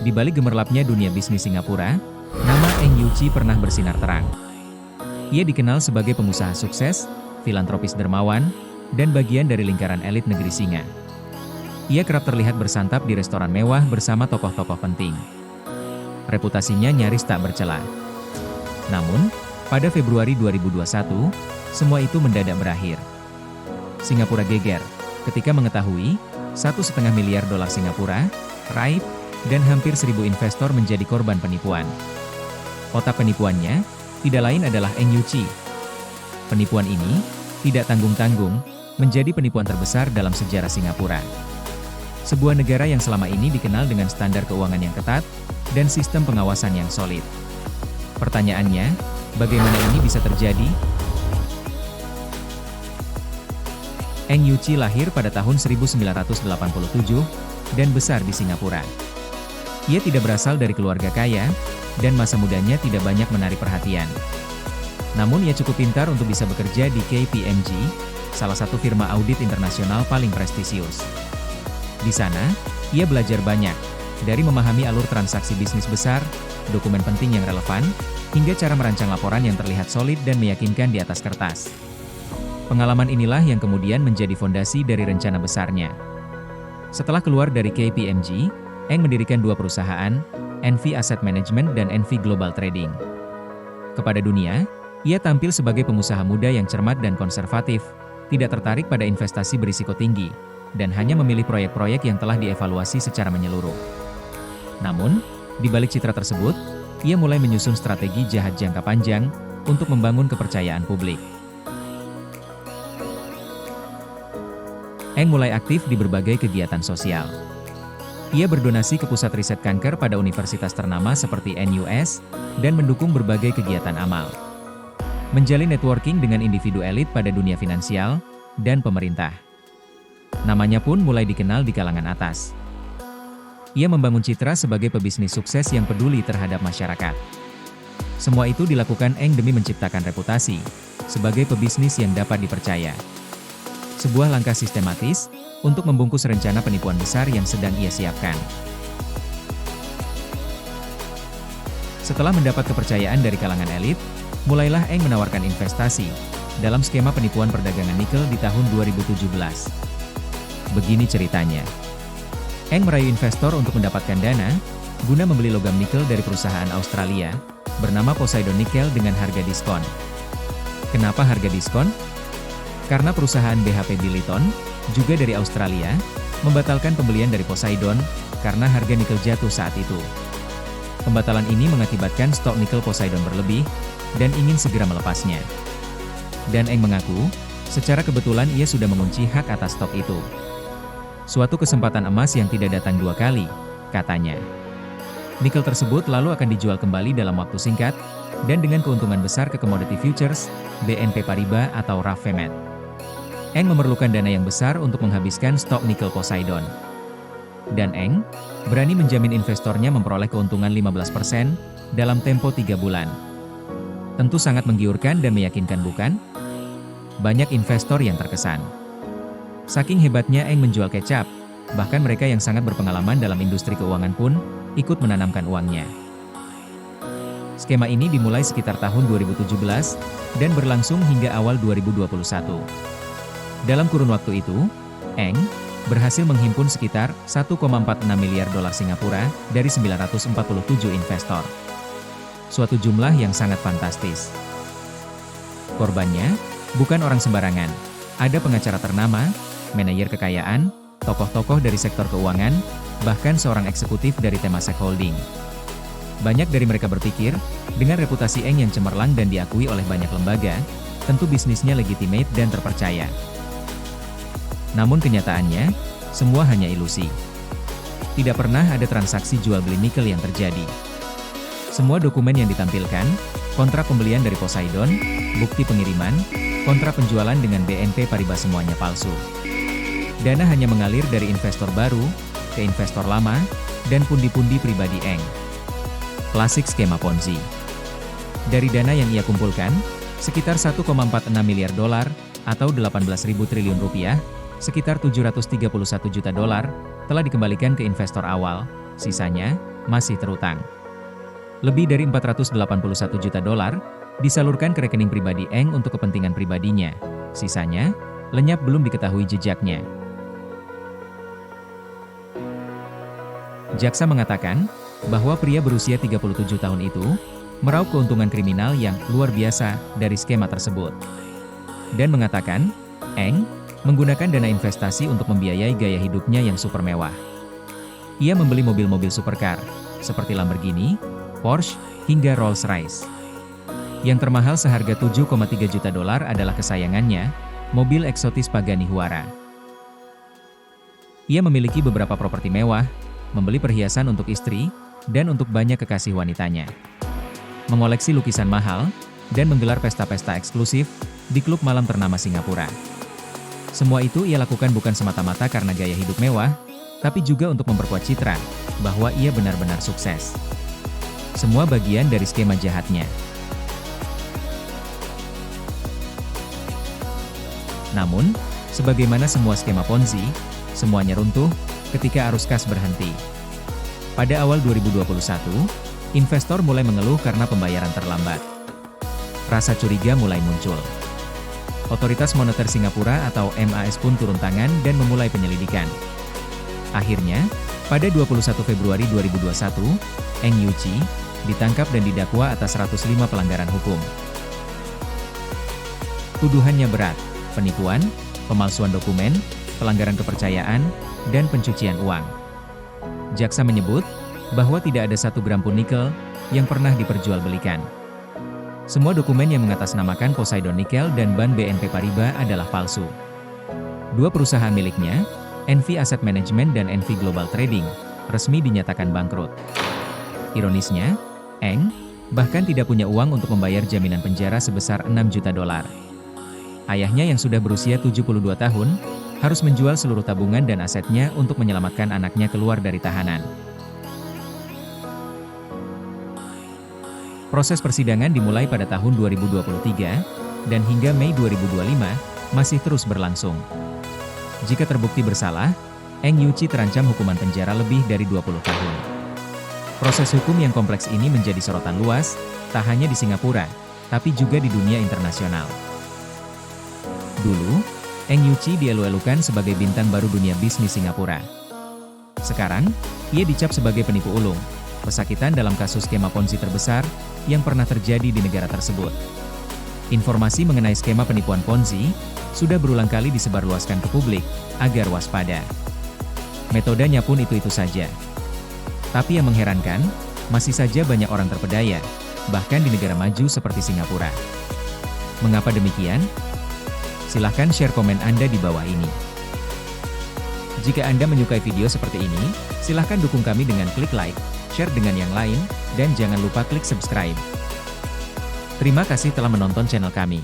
Di balik gemerlapnya dunia bisnis Singapura, nama Eng Yuchi pernah bersinar terang. Ia dikenal sebagai pengusaha sukses, filantropis dermawan, dan bagian dari lingkaran elit negeri Singa. Ia kerap terlihat bersantap di restoran mewah bersama tokoh-tokoh penting. Reputasinya nyaris tak bercela. Namun, pada Februari 2021, semua itu mendadak berakhir. Singapura geger ketika mengetahui 1,5 miliar dolar Singapura, raib, dan hampir 1.000 investor menjadi korban penipuan. Otak penipuannya tidak lain adalah Eng Yuchi. Penipuan ini tidak tanggung-tanggung, menjadi penipuan terbesar dalam sejarah Singapura. Sebuah negara yang selama ini dikenal dengan standar keuangan yang ketat dan sistem pengawasan yang solid. Pertanyaannya, bagaimana ini bisa terjadi? Eng Yuchi lahir pada tahun 1987 dan besar di Singapura. Ia tidak berasal dari keluarga kaya, dan masa mudanya tidak banyak menarik perhatian. Namun ia cukup pintar untuk bisa bekerja di KPMG, salah satu firma audit internasional paling prestisius. Di sana, ia belajar banyak, dari memahami alur transaksi bisnis besar, dokumen penting yang relevan, hingga cara merancang laporan yang terlihat solid dan meyakinkan di atas kertas. Pengalaman inilah yang kemudian menjadi fondasi dari rencana besarnya. Setelah keluar dari KPMG, Eng mendirikan dua perusahaan, NV Asset Management dan NV Global Trading. Kepada dunia, ia tampil sebagai pengusaha muda yang cermat dan konservatif, tidak tertarik pada investasi berisiko tinggi, dan hanya memilih proyek-proyek yang telah dievaluasi secara menyeluruh. Namun, di balik citra tersebut, ia mulai menyusun strategi jahat jangka panjang untuk membangun kepercayaan publik. Eng mulai aktif di berbagai kegiatan sosial. Ia berdonasi ke pusat riset kanker pada universitas ternama seperti NUS, dan mendukung berbagai kegiatan amal. Menjalin networking dengan individu elit pada dunia finansial, dan pemerintah. Namanya pun mulai dikenal di kalangan atas. Ia membangun citra sebagai pebisnis sukses yang peduli terhadap masyarakat. Semua itu dilakukan Eng demi menciptakan reputasi sebagai pebisnis yang dapat dipercaya. Sebuah langkah sistematis untuk membungkus rencana penipuan besar yang sedang ia siapkan. Setelah mendapat kepercayaan dari kalangan elit, mulailah Eng menawarkan investasi dalam skema penipuan perdagangan nikel di tahun 2017. Begini ceritanya. Eng merayu investor untuk mendapatkan dana, guna membeli logam nikel dari perusahaan Australia, bernama Poseidon Nickel dengan harga diskon. Kenapa harga diskon? Karena perusahaan BHP Billiton, juga dari Australia, membatalkan pembelian dari Poseidon, karena harga nikel jatuh saat itu. Pembatalan ini mengakibatkan stok nikel Poseidon berlebih, dan ingin segera melepasnya. Dan Eng mengaku, secara kebetulan ia sudah mengunci hak atas stok itu. Suatu kesempatan emas yang tidak datang dua kali, katanya. Nikel tersebut lalu akan dijual kembali dalam waktu singkat, dan dengan keuntungan besar ke Commodity Futures, BNP Paribas atau Rafemet. Eng memerlukan dana yang besar untuk menghabiskan stok nikel Poseidon. Dan Eng berani menjamin investornya memperoleh keuntungan 15% dalam tempo 3 bulan. Tentu sangat menggiurkan dan meyakinkan, bukan? Banyak investor yang terkesan. Saking hebatnya Eng menjual kecap, bahkan mereka yang sangat berpengalaman dalam industri keuangan pun ikut menanamkan uangnya. Skema ini dimulai sekitar tahun 2017 dan berlangsung hingga awal 2021. Dalam kurun waktu itu, Eng berhasil menghimpun sekitar 1,46 miliar dolar Singapura dari 947 investor. Suatu jumlah yang sangat fantastis. Korbannya bukan orang sembarangan. Ada pengacara ternama, manajer kekayaan, tokoh-tokoh dari sektor keuangan, bahkan seorang eksekutif dari Temasek Holding. Banyak dari mereka berpikir, dengan reputasi Eng yang cemerlang dan diakui oleh banyak lembaga, tentu bisnisnya legitimate dan terpercaya. Namun kenyataannya, semua hanya ilusi. Tidak pernah ada transaksi jual beli nikel yang terjadi. Semua dokumen yang ditampilkan, kontrak pembelian dari Poseidon, bukti pengiriman, kontrak penjualan dengan BNP Paribas semuanya palsu. Dana hanya mengalir dari investor baru, ke investor lama, dan pundi-pundi pribadi Eng. Klasik skema Ponzi. Dari dana yang ia kumpulkan, sekitar 1,46 miliar dolar, atau 18.000 triliun rupiah, sekitar 731 juta dolar, telah dikembalikan ke investor awal, sisanya masih terutang. Lebih dari 481 juta dolar disalurkan ke rekening pribadi Eng untuk kepentingan pribadinya. Sisanya, lenyap belum diketahui jejaknya. Jaksa mengatakan bahwa pria berusia 37 tahun itu meraup keuntungan kriminal yang luar biasa dari skema tersebut. Dan mengatakan, Eng menggunakan dana investasi untuk membiayai gaya hidupnya yang super mewah. Ia membeli mobil-mobil supercar, seperti Lamborghini, Porsche, hingga Rolls-Royce. Yang termahal seharga 7,3 juta dolar adalah kesayangannya, mobil eksotis Pagani Huayra. Ia memiliki beberapa properti mewah, membeli perhiasan untuk istri, dan untuk banyak kekasih wanitanya. Mengoleksi lukisan mahal, dan menggelar pesta-pesta eksklusif di klub malam ternama Singapura. Semua itu ia lakukan bukan semata-mata karena gaya hidup mewah, tapi juga untuk memperkuat citra, bahwa ia benar-benar sukses. Semua bagian dari skema jahatnya. Namun, sebagaimana semua skema Ponzi, semuanya runtuh ketika arus kas berhenti. Pada awal 2021, investor mulai mengeluh karena pembayaran terlambat. Rasa curiga mulai muncul. Otoritas Moneter Singapura atau MAS pun turun tangan dan memulai penyelidikan. Akhirnya, pada 21 Februari 2021, Eng Yuqi ditangkap dan didakwa atas 105 pelanggaran hukum. Tuduhannya berat: penipuan, pemalsuan dokumen, pelanggaran kepercayaan, dan pencucian uang. Jaksa menyebut bahwa tidak ada 1 gram pun nikel yang pernah diperjualbelikan. Semua dokumen yang mengatasnamakan Poseidon Nickel dan Bank BNP Paribas adalah palsu. 2 perusahaan miliknya, NV Asset Management dan NV Global Trading, resmi dinyatakan bangkrut. Ironisnya, Eng bahkan tidak punya uang untuk membayar jaminan penjara sebesar 6 juta dolar. Ayahnya yang sudah berusia 72 tahun, harus menjual seluruh tabungan dan asetnya untuk menyelamatkan anaknya keluar dari tahanan. Proses persidangan dimulai pada tahun 2023, dan hingga Mei 2025, masih terus berlangsung. Jika terbukti bersalah, Eng Yuqi terancam hukuman penjara lebih dari 20 tahun. Proses hukum yang kompleks ini menjadi sorotan luas, tak hanya di Singapura, tapi juga di dunia internasional. Dulu, Eng Yuqi dielu-elukan sebagai bintang baru dunia bisnis Singapura. Sekarang, ia dicap sebagai penipu ulung, pesakitan dalam kasus skema Ponzi terbesar yang pernah terjadi di negara tersebut. Informasi mengenai skema penipuan Ponzi sudah berulang kali disebarluaskan ke publik agar waspada. Metodenya pun itu-itu saja. Tapi yang mengherankan, masih saja banyak orang terpedaya, bahkan di negara maju seperti Singapura. Mengapa demikian? Silahkan share komen Anda di bawah ini. Jika Anda menyukai video seperti ini, silahkan dukung kami dengan klik like, share dengan yang lain, dan jangan lupa klik subscribe. Terima kasih telah menonton channel kami.